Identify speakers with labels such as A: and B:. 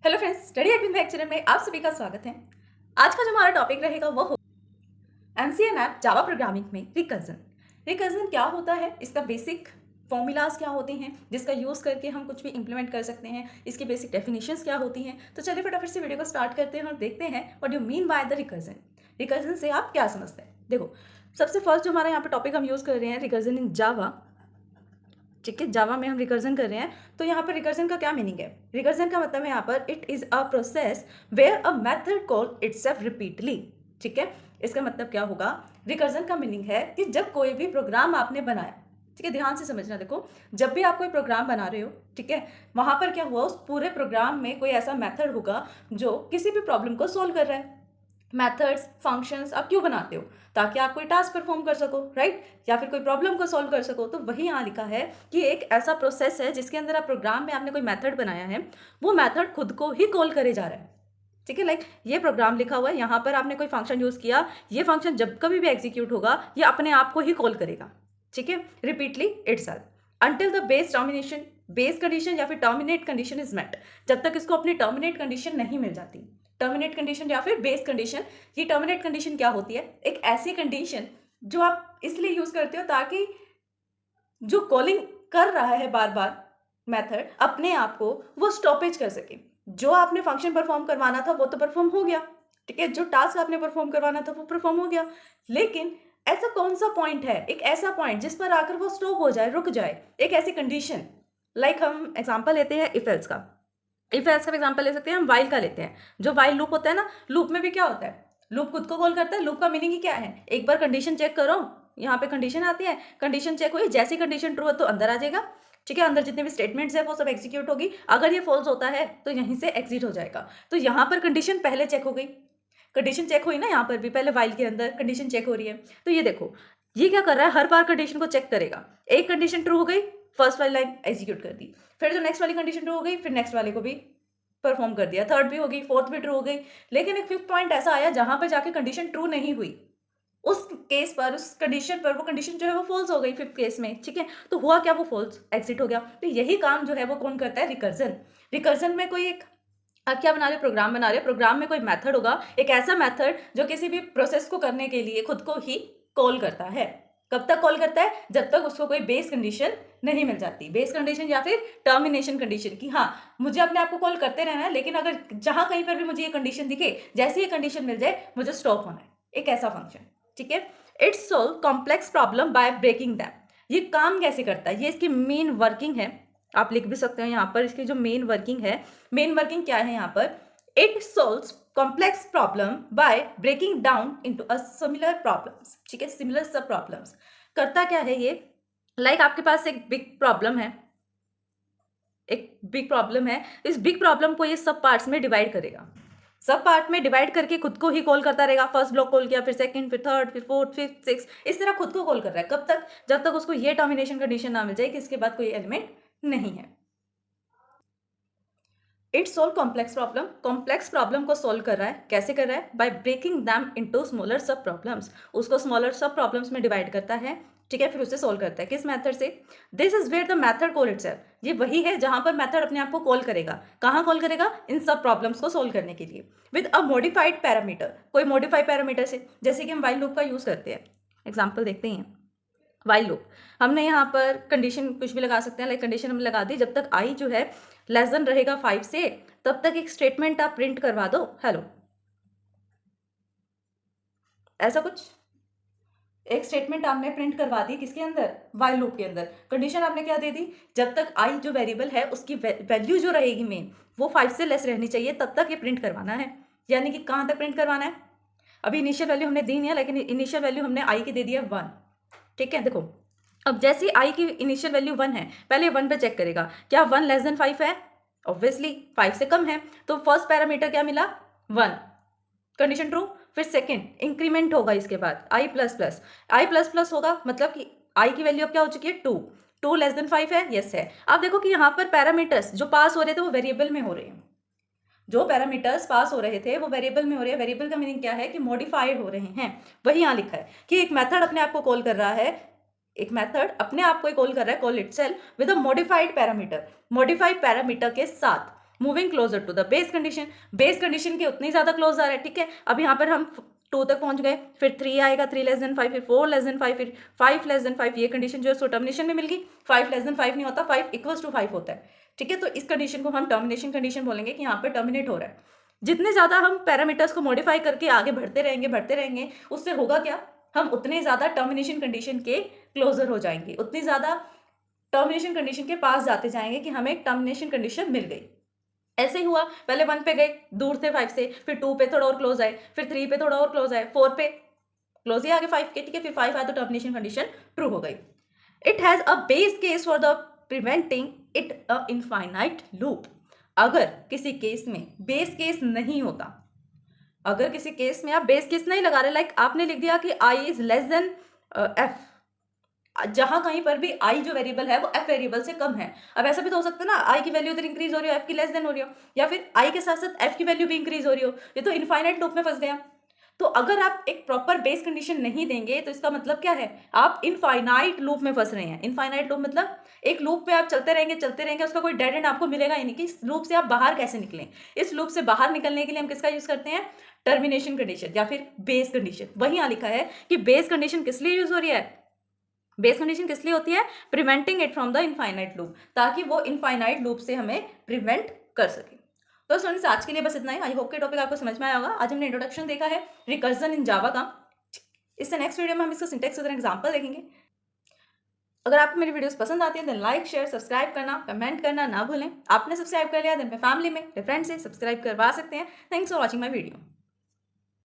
A: Hello friends, study eight with lecturer में आप सभी का स्वागत है। आज का जो हमारा टॉपिक रहेगा वो हो एमसीएन ऐप जावा प्रोग्रामिंग में रिकर्जन। रिकर्जन क्या होता है, इसका बेसिक फॉर्मूलाज क्या होते हैं जिसका यूज़ करके हम कुछ भी इंप्लीमेंट कर सकते हैं, इसकी बेसिक डेफिनेशंस क्या होती हैं। तो चलिए फटाफट से वीडियो को स्टार्ट करते हैं और देखते हैं what you mean by the recursion. Recursion से आप क्या समझते हैं। देखो, सबसे फर्स्ट जो हमारा यहाँ पर टॉपिक हम यूज़ कर रहे हैं रिकर्जन इन जावा। ठीक है, जावा में हम रिकर्जन कर रहे हैं। तो यहाँ पर रिकर्जन का क्या मीनिंग है। रिकर्जन का मतलब है यहाँ पर it is a process where a method call itself repeatedly. ठीक है, इसका मतलब क्या होगा। रिकर्जन का मीनिंग है कि जब कोई भी प्रोग्राम आपने बनाया, ठीक है, ध्यान से समझना। देखो, जब भी आप कोई प्रोग्राम बना रहे हो, ठीक है, वहां पर क्या हुआ, उस पूरे प्रोग्राम में कोई ऐसा मेथड होगा जो किसी भी प्रॉब्लम को सोल्व कर रहा है। मेथड्स, फंक्शंस आप क्यों बनाते हो, ताकि आप कोई टास्क परफॉर्म कर सको, राइट, या फिर कोई प्रॉब्लम को सॉल्व कर सको। तो वही यहाँ लिखा है कि एक ऐसा प्रोसेस है जिसके अंदर आप प्रोग्राम में आपने कोई मेथड बनाया है, वो मेथड खुद को ही कॉल करे जा रहा है। ठीक है, लाइक ये प्रोग्राम लिखा हुआ है, यहाँ पर आपने कोई फंक्शन यूज किया, ये फंक्शन जब कभी भी एग्जीक्यूट होगा ये अपने आप को ही कॉल करेगा। ठीक है, repeatedly itself until the base termination, base condition या फिर टर्मिनेट कंडीशन इज मेट, जब तक इसको अपनी टर्मिनेट कंडीशन नहीं मिल जाती। टर्मिनेट कंडीशन या फिर बेस कंडीशन, ये टर्मिनेट कंडीशन क्या होती है, एक ऐसी कंडीशन जो आप इसलिए यूज करते हो ताकि जो कॉलिंग कर रहा है बार बार मेथड, अपने आप को वो स्टॉपेज कर सके। जो आपने फंक्शन परफॉर्म करवाना था वो तो परफॉर्म हो गया, ठीक है, जो टास्क आपने परफॉर्म करवाना था वो परफॉर्म हो गया, लेकिन ऐसा कौन सा पॉइंट है, एक ऐसा पॉइंट जिस पर आकर वो स्टॉप हो जाए, रुक जाए, एक ऐसी कंडीशन। लाइक हम एग्जांपल लेते हैं इफ एल्स का। इफ एल्स का एग्जांपल ले सकते हैं हम, वाइल का लेते हैं। जो वाइल लूप होता है ना, लूप में भी क्या होता है, लूप खुद को कॉल करता है। लूप का मीनिंग ही क्या है, एक बार कंडीशन चेक करो, यहाँ पे कंडीशन आती है, कंडीशन चेक हुई, जैसी कंडीशन ट्रू है तो अंदर आ जाएगा। ठीक है, अंदर जितने भी स्टेटमेंट्स है वो सब एग्जीक्यूट होगी। अगर ये फॉल्स होता है तो यहीं से एग्जिट हो जाएगा। तो यहाँ पर कंडीशन पहले चेक हो गई, कंडीशन चेक हुई ना, यहाँ पर भी पहले वाइल के अंदर कंडीशन चेक हो रही है। तो ये देखो, ये क्या कर रहा है, हर बार कंडीशन को चेक करेगा। एक कंडीशन ट्रू हो गई, फर्स्ट वाली लाइन एग्जीक्यूट कर दी, फिर जो नेक्स्ट वाली कंडीशन ट्रू हो गई, फिर नेक्स्ट वाले को भी परफॉर्म कर दिया, थर्ड भी हो गई, फोर्थ भी ट्रू हो गई। लेकिन एक फिफ्थ पॉइंट ऐसा आया जहां पर जाके कंडीशन ट्रू नहीं हुई, उस केस पर, उस कंडीशन पर वो कंडीशन जो है वो फॉल्स हो गई फिफ्थ केस में। ठीक है, तो हुआ क्या, वो फॉल्स एग्जिट हो गया। तो यही काम जो है वो कौन करता है, रिकर्जन। रिकर्जन में कोई एक, आप क्या बना रहे हो, प्रोग्राम बना रहे हो, प्रोग्राम में कोई मेथड होगा, एक ऐसा मेथड जो किसी भी प्रोसेस को करने के लिए खुद को ही कॉल करता है। कब तक कॉल करता है, जब तक उसको कोई बेस कंडीशन नहीं मिल जाती, बेस कंडीशन या फिर टर्मिनेशन कंडीशन की। हाँ, मुझे अपने आप को कॉल करते रहना है, लेकिन अगर जहां कहीं पर भी मुझे ये कंडीशन दिखे, जैसे ये कंडीशन मिल जाए मुझे स्टॉप होना है, एक ऐसा फंक्शन। ठीक है, it's solve complex problem by breaking them. ये काम कैसे करता है, ये इसकी मेन वर्किंग है, आप लिख भी सकते हो यहाँ पर, इसकी जो मेन वर्किंग है, मेन वर्किंग क्या है यहाँ पर, it solves complex problem by breaking down into a similar problems. ठीक है, सिमिलर सब प्रॉब्लम्स। करता क्या है ये, लाइक आपके पास एक बिग प्रॉब्लम है, एक बिग प्रॉब्लम है, इस बिग प्रॉब्लम को ये सब पार्ट्स में डिवाइड करेगा, सब पार्ट में डिवाइड करके खुद को ही कॉल करता रहेगा। फर्स्ट ब्लॉक कॉल किया, फिर सेकंड, फिर थर्ड, फिर फोर्थ, फिफ्थ, सिक्स, इस तरह खुद को कॉल कर रहा है। कब तक, जब तक उसको ये टर्मिनेशन कंडीशन ना मिल जाए कि इसके बाद कोई एलिमेंट नहीं है। It solve complex problem, complex problem को सोल्व कर रहा है, कैसे कर रहा है, by breaking them into smaller sub problems, उसको स्मॉलर सब प्रॉब्लम्स में डिवाइड करता है। ठीक है, फिर उसे सोल्व करता है, किस मेथड से, this is where the method call itself, ये वही है जहां पर मेथड अपने आप को कॉल करेगा। कहां कॉल करेगा, इन सब प्रॉब्लम्स को सोल्व करने के लिए, विद अ मॉडिफाइड पैरामीटर, कोई मॉडिफाइड पैरामीटर से, जैसे कि हम व्हाइल लूप का यूज करते हैं। एग्जाम्पल देखते हैं, व्हाइल लूप, हमने यहाँ पर कंडीशन कुछ भी लगा सकते हैं, लाइक कंडीशन हमने लगा दी, जब तक आई जो है लेस देन रहेगा 5 से, तब तक एक स्टेटमेंट आप प्रिंट करवा दो, हेलो, ऐसा कुछ एक स्टेटमेंट आपने प्रिंट करवा दी, किसके अंदर, व्हाइल लूप के अंदर। कंडीशन आपने क्या दे दी, जब तक आई जो वेरिएबल है उसकी वैल्यू जो रहेगी मेन, वो 5 से लेस रहनी चाहिए, तब तक ये प्रिंट करवाना है। यानी कि कहाँ तक प्रिंट करवाना है, अभी इनिशियल वैल्यू हमने दी नहीं है, लेकिन इनिशियल वैल्यू हमने आई की दे दी है 1। ठीक है, देखो, अब जैसे आई की इनिशियल वैल्यू 1 है, पहले 1 पे चेक करेगा, क्या 1 लेस देन 5 है, ऑब्वियसली 5 से कम है, तो फर्स्ट पैरामीटर क्या मिला, 1, कंडीशन ट्रू। फिर सेकंड इंक्रीमेंट होगा, इसके बाद आई प्लस प्लस, आई प्लस प्लस होगा, मतलब कि आई की वैल्यू अब क्या हो चुकी है, 2, 2 लेस देन 5 है, यस है। अब देखो कि यहाँ पर पैरामीटर्स जो पास हो रहे थे वो वेरिएबल में हो रहे हैं, जो पैरामीटर्स पास हो रहे थे वो वेरिएबल में हो रहे हैं। वेरिएबल का मीनिंग क्या है, कि मॉडिफाइड हो रहे हैं। वही यहाँ लिखा है कि एक मेथड अपने आप को कॉल कर रहा है, एक मेथड अपने आप को कॉल कर रहा है, call itself with a modified parameter, modified parameter के साथ। Moving closer to the base condition के उतनी ज़्यादा क्लोज आ रहा है, ठीक है। अब यहाँ पर हम 2 तक पहुँच गए, फिर 3 आएगा, 3 लेस देन 5, फिर 4 लेस देन 5, फिर 5 लेस देन 5, ये कंडीशन जो है सो टर्मिनेशन में मिल गई। 5 लेस देन 5 नहीं होता, 5 इक्वल्स टू 5 होता है, ठीक है। तो इस कंडीशन को हम टर्मिनेशन कंडीशन बोलेंगे कि यहाँ पर टर्मिनेट हो रहा है। जितने ज़्यादा हम पैरामीटर्स को मॉडिफाई करके आगे बढ़ते रहेंगे, उससे होगा क्या, हम उतने ज़्यादा टर्मिनेशन कंडीशन के क्लोजर हो जाएंगे, उतनी ज़्यादा टर्मिनेशन कंडीशन के पास जाते जाएंगे कि हमें टर्मिनेशन कंडीशन मिल गई। ऐसे ही हुआ, पहले 1 पे गए, दूर थे 5 से, फिर 2 पे थोड़ा और क्लोज आए, फिर 3 पे थोड़ा और क्लोज आए, 4 पे क्लोज ही आगे 5 के, ठीक है। फिर 5 आया तो टर्मिनेशन कंडीशन ट्रू हो गई। It has a base case for the preventing it a infinite loop. अगर किसी केस में बेस केस नहीं होता, अगर किसी केस में आप बेस केस नहीं लगा रहे, लाइक आपने लिख दिया कि I is less than F, जहां कहीं पर भी आई जो वेरिएबल है वो एफ वेरिएबल से कम है। अब ऐसा भी तो हो सकता है ना, आई की वैल्यू इधर इंक्रीज हो रही हो, एफ की लेस देन हो रही हो, या फिर आई के साथ साथ एफ की वैल्यू भी इंक्रीज हो रही हो, ये तो इनफाइनाइट लूप में फंस गया। तो अगर आप एक प्रॉपर बेस कंडीशन नहीं देंगे तो इसका मतलब क्या है, आप इनफाइनाइट लूप में फंस रहे हैं। इनफाइनाइट लूप मतलब एक लूप पे आप चलते रहेंगे, उसका कोई डेड एंड आपको मिलेगा ही नहीं कि इस लूप से आप बाहर कैसे निकलें। इस लूप से बाहर निकलने के लिए हम किसका यूज करते हैं, टर्मिनेशन कंडीशन या फिर बेस कंडीशन। वहीं यहाँ लिखा है कि बेस कंडीशन किस लिए यूज हो रही है, बेस कंडीशन किस लिए होती है, preventing it from the infinite loop, ताकि वो इनफाइनाइट लूप से हमें प्रिवेंट कर सके। तो स्टूडेंट्स आज के लिए बस इतना ही। आई होप के टॉपिक आपको समझ में आया होगा। आज हमने इंट्रोडक्शन देखा है रिकर्जन इन जावा का। इससे नेक्स्ट वीडियो में हम इसका सिंटेक्स और एग्जांपल देखेंगे। अगर आपको मेरी वीडियोस पसंद आती है तो लाइक शेयर सब्सक्राइब करना, कमेंट करना ना भूलें। आपने सब्सक्राइब कर लिया तो अपने फैमिली में, फ्रेंड से सब्सक्राइब करवा सकते हैं। Thanks for watching my video.